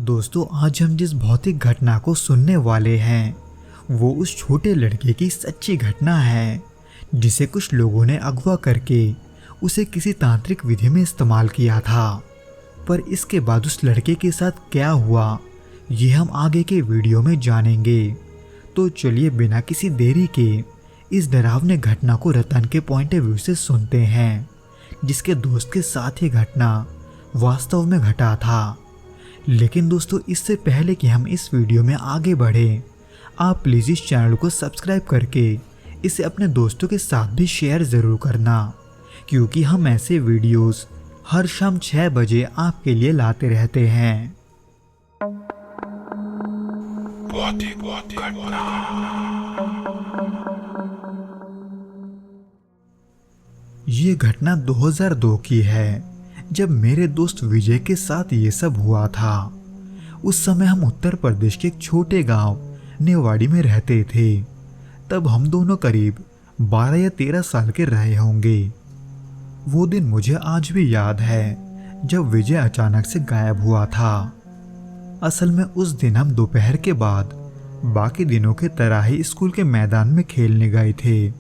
दोस्तों, आज हम जिस भौतिक घटना को सुनने वाले हैं वो उस छोटे लड़के की सच्ची घटना है जिसे कुछ लोगों ने अगवा करके उसे किसी तांत्रिक विधि में इस्तेमाल किया था। पर इसके बाद उस लड़के के साथ क्या हुआ ये हम आगे के वीडियो में जानेंगे। तो चलिए बिना किसी देरी के इस डरावने घटना को रतन के पॉइंट ऑफ व्यू से सुनते हैं, जिसके दोस्त के साथ ये घटना वास्तव में घटा था। लेकिन दोस्तों, इससे पहले कि हम इस वीडियो में आगे बढ़ें, आप प्लीज़ इस चैनल को सब्सक्राइब करके इसे अपने दोस्तों के साथ भी शेयर ज़रूर करना, क्योंकि हम ऐसे वीडियोस हर शाम 6 बजे आपके लिए लाते रहते हैं। ये घटना 2002 की है, जब मेरे दोस्त विजय के साथ ये सब हुआ था। उस समय हम उत्तर प्रदेश के एक छोटे गांव नेवाड़ी में रहते थे। तब हम दोनों करीब 12 या 13 साल के रहे होंगे। वो दिन मुझे आज भी याद है जब विजय अचानक से गायब हुआ था। असल में उस दिन हम दोपहर के बाद बाकी दिनों के तरह ही स्कूल के मैदान में खेलने गए थे,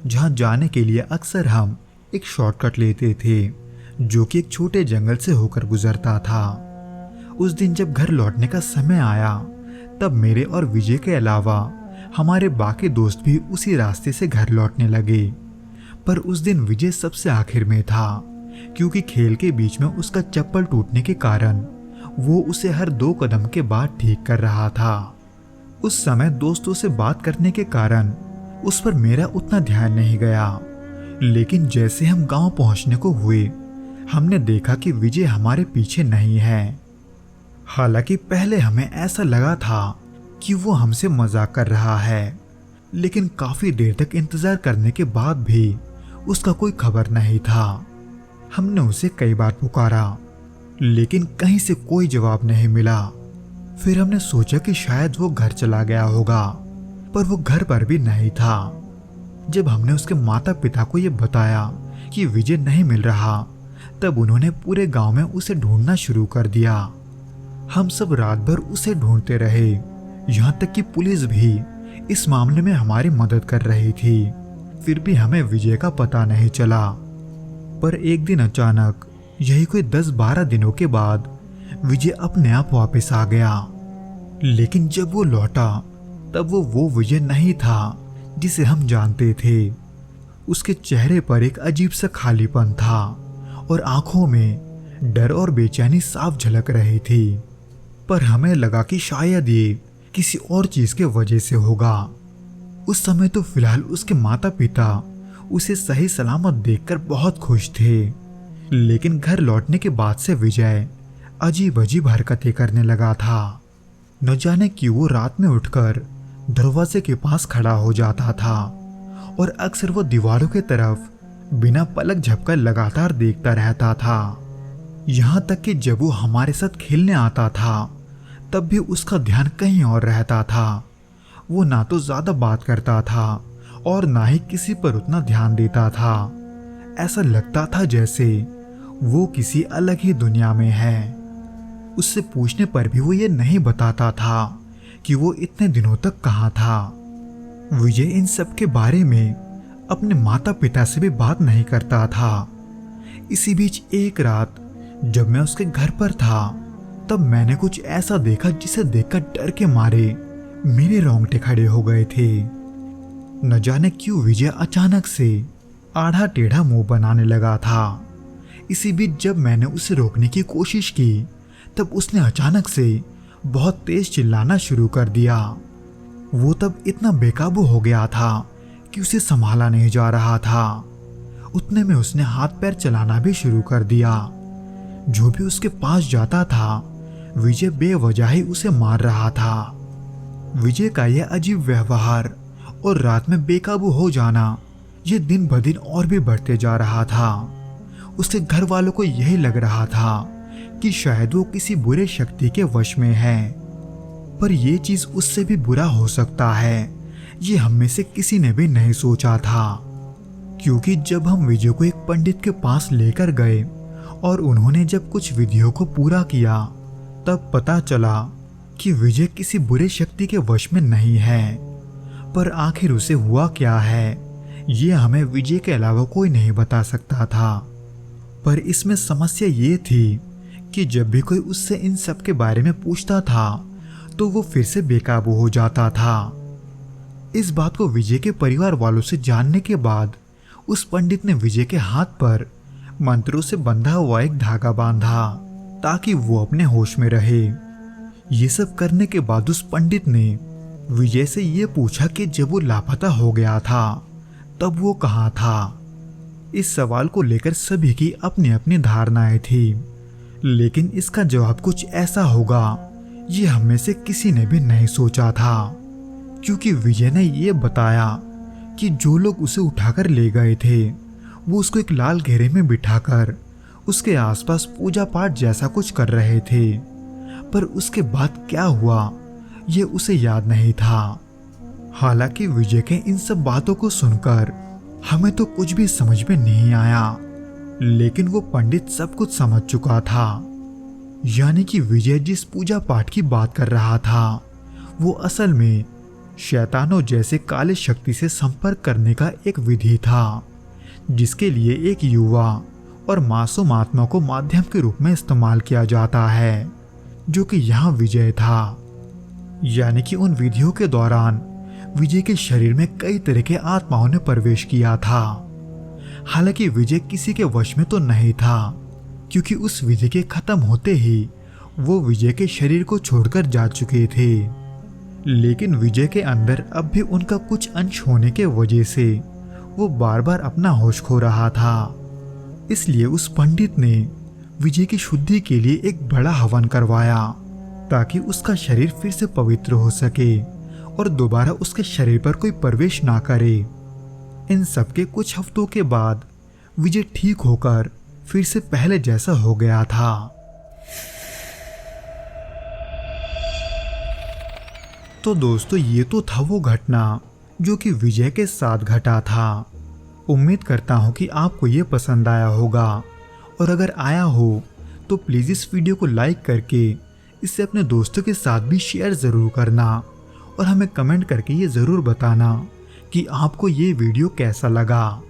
जहां जाने के लिए अक्सर हम एक शॉर्टकट लेते थे जो कि एक छोटे जंगल से होकर गुजरता था। उस दिन जब घर लौटने का समय आया तब मेरे और विजय के अलावा हमारे बाकी दोस्त भी उसी रास्ते से घर लौटने लगे। पर उस दिन विजय सबसे आखिर में था, क्योंकि खेल के बीच में उसका चप्पल टूटने के कारण वो उसे हर 2 कदम के बाद ठीक कर रहा था। उस समय दोस्तों से बात करने के कारण उस पर मेरा उतना ध्यान नहीं गया। लेकिन जैसे हम गांव पहुंचने को हुए, हमने देखा कि विजय हमारे पीछे नहीं है। हालांकि पहले हमें ऐसा लगा था कि वो हमसे मजाक कर रहा है, लेकिन काफी देर तक इंतजार करने के बाद भी उसका कोई खबर नहीं था। हमने उसे कई बार पुकारा, लेकिन कहीं से कोई जवाब नहीं मिला। फिर हमने सोचा कि शायद वो घर चला गया होगा, पर वो घर पर भी नहीं था। जब हमने उसके माता पिता को ये बताया कि विजय नहीं मिल रहा, तब उन्होंने पूरे गांव में उसे ढूंढना शुरू कर दिया। हम सब रात भर उसे ढूंढते रहे, यहाँ तक कि पुलिस भी इस मामले में हमारी मदद कर रही थी। फिर भी हमें विजय का पता नहीं चला। पर एक दिन अचानक, यही कोई 10-12 दिनों के बाद, विजय अपने आप वापस आ गया। लेकिन जब वो लौटा तब वो विजय नहीं था जिसे हम जानते थे। उसके चेहरे पर एक अजीब सा खालीपन था और आंखों में डर और बेचैनी साफ झलक रही थी। पर हमें लगा कि शायद ये किसी और चीज के वजह से होगा। उस समय तो फिलहाल उसके माता पिता उसे सही सलामत देखकर बहुत खुश थे। लेकिन घर लौटने के बाद से विजय अजीब अजीब हरकतें करने लगा था। न जाने क्यों वो रात में उठकर दरवाजे के पास खड़ा हो जाता था और अक्सर वो दीवारों की तरफ बिना पलक झपकर लगातार देखता रहता था। यहाँ तक कि जब वो हमारे साथ खेलने आता था तब भी उसका ध्यान कहीं और रहता था। वो ना तो ज्यादा बात करता था और ना ही किसी पर उतना ध्यान देता था। ऐसा लगता था जैसे वो किसी अलग ही दुनिया में है। उससे पूछने पर भी वो ये नहीं बताता था कि वो इतने दिनों तक कहाँ था। विजय इन सब के बारे में अपने माता पिता से भी बात नहीं करता था। इसी बीच एक रात जब मैं उसके घर पर था, तब मैंने कुछ ऐसा देखा जिसे देखकर डर के मारे मेरे रोंगटे खड़े हो गए थे। न जाने क्यों विजय अचानक से आधा टेढ़ा मुंह बनाने लगा था। इसी बीच जब मैंने उसे रोकने की कोशिश की, तब उसने अचानक से बहुत तेज चिल्लाना शुरू कर दिया। वो तब इतना बेकाबू हो गया था कि उसे संभाला नहीं जा रहा था। उतने में उसने हाथ पैर चलाना भी शुरू कर दिया। जो भी उसके पास जाता था, विजय बेवजह ही उसे मार रहा था। विजय का यह अजीब व्यवहार और रात में बेकाबू हो जाना, ये दिन ब दिन और भी बढ़ते जा रहा था। उसके घर वालों को यही लग रहा था कि शायद वो किसी बुरे शक्ति के वश में है। पर यह चीज उससे भी बुरा हो सकता है, ये हम में से किसी ने भी नहीं सोचा था। क्योंकि जब हम विजय को एक पंडित के पास लेकर गए और उन्होंने जब कुछ विधियों को पूरा किया, तब पता चला कि विजय किसी बुरे शक्ति के वश में नहीं है। पर आखिर उसे हुआ क्या है, ये हमें विजय के अलावा कोई नहीं बता सकता था। पर इसमें समस्या ये थी कि जब भी कोई उससे इन सब के बारे में पूछता था तो वो फिर से बेकाबू हो जाता था। इस बात को विजय के परिवार वालों से जानने के बाद उस पंडित ने विजय के हाथ पर मंत्रों से बंधा हुआ एक धागा बांधा ताकि वो अपने होश में रहे। ये सब करने के बाद उस पंडित ने विजय से ये पूछा कि जब वो लापता हो गया था तब वो कहाँ था। इस सवाल को लेकर सभी की अपनी अपनी धारणाएं थी, लेकिन इसका जवाब कुछ ऐसा होगा ये हम में से किसी ने भी नहीं सोचा था। क्योंकि विजय ने ये बताया कि जो लोग उसे उठाकर ले गए थे वो उसको एक लाल घेरे में बिठाकर उसके आसपास पूजा पाठ जैसा कुछ कर रहे थे, पर उसके बाद क्या हुआ ये उसे याद नहीं था। हालांकि विजय के इन सब बातों को सुनकर हमें तो कुछ भी समझ में नहीं आया, लेकिन वो पंडित सब कुछ समझ चुका था। यानी कि विजय जिस पूजा पाठ की बात कर रहा था वो असल में शैतानों जैसे काले शक्ति से संपर्क करने का एक विधि था, जिसके लिए एक युवा और मासूम आत्मा को माध्यम के रूप में इस्तेमाल किया जाता है, जो कि यहाँ विजय था। यानी कि उन विधियों के दौरान विजय के शरीर में कई तरह के आत्माओं ने प्रवेश किया था। हालांकि विजय किसी के वश में तो नहीं था, क्योंकि उस विधि के खत्म होते ही वो विजय के शरीर को छोड़कर जा चुके थे। लेकिन विजय के अंदर अब भी उनका कुछ अंश होने के वजह से वो बार बार अपना होश खो रहा था। इसलिए उस पंडित ने विजय की शुद्धि के लिए एक बड़ा हवन करवाया ताकि उसका शरीर फिर से पवित्र हो सके और दोबारा उसके शरीर पर कोई प्रवेश ना करे। इन सब के कुछ हफ्तों के बाद विजय ठीक होकर फिर से पहले जैसा हो गया था। तो दोस्तों ये तो था वो घटना जो कि विजय के साथ घटा था। उम्मीद करता हूँ कि आपको ये पसंद आया होगा, और अगर आया हो तो प्लीज़ इस वीडियो को लाइक करके इसे अपने दोस्तों के साथ भी शेयर ज़रूर करना, और हमें कमेंट करके ये ज़रूर बताना कि आपको ये वीडियो कैसा लगा।